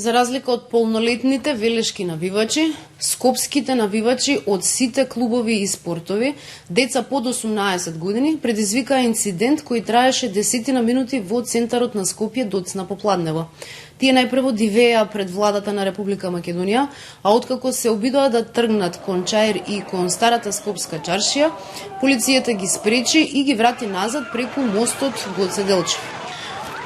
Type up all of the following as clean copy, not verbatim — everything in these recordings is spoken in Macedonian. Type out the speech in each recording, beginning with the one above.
За разлика од полнолетните велешки навивачи, скопските навивачи од сите клубови и спортови, деца под 18 години, предизвикаа инцидент кој траеше 10 минути во центарот на Скопје доцна попладнево. Тие најпрво дивеа пред владата на Република Македонија, а откако се обидоа да тргнат кон Чаир и кон старата скопска чаршија, полицијата ги спречи и ги врати назад преку мостот Гоце Делчев.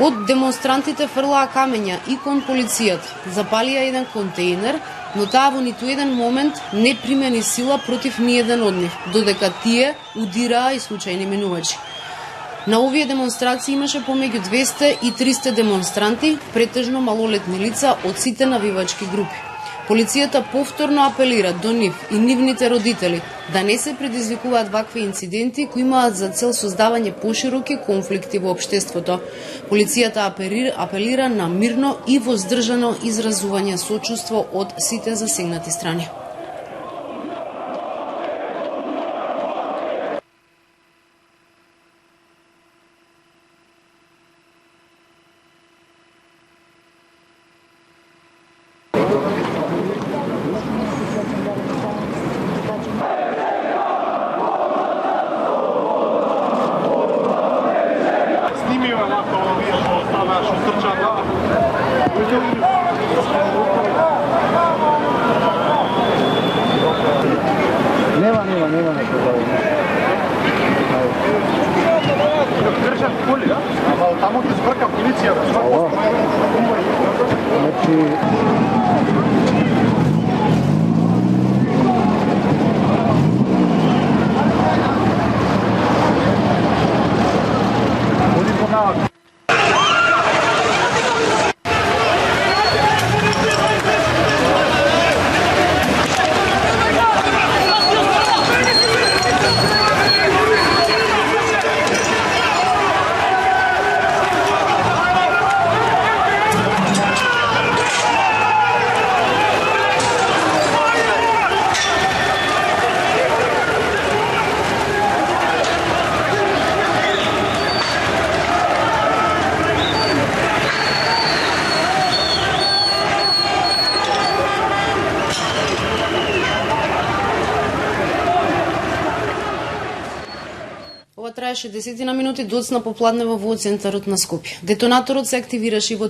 Од демонстрантите фрлаа камења и кон полицијата, запалија еден контејнер, но таа во ниту еден момент не примени сила против ниеден од нив, додека тие удираа и случајни минувачи. На овие демонстрации имаше помеѓу 200 и 300 демонстранти, претежно малолетни лица од сите навивачки групи. Полицијата повторно апелира до нив и нивните родители да не се предизвикуваат вакви инциденти кои имаат за цел создавање пошироки конфликти во општеството. Полицијата апелира на мирно и воздржано изразување сочувство од сите засегнати страни. Нема neko zaujíma. Držat koli, ja? Ама таму те збрка полиција. Значи... Оди по навак. Ова траеше 10 минути доцна попладнево во центарот на Скопје. Детонаторот се активираше во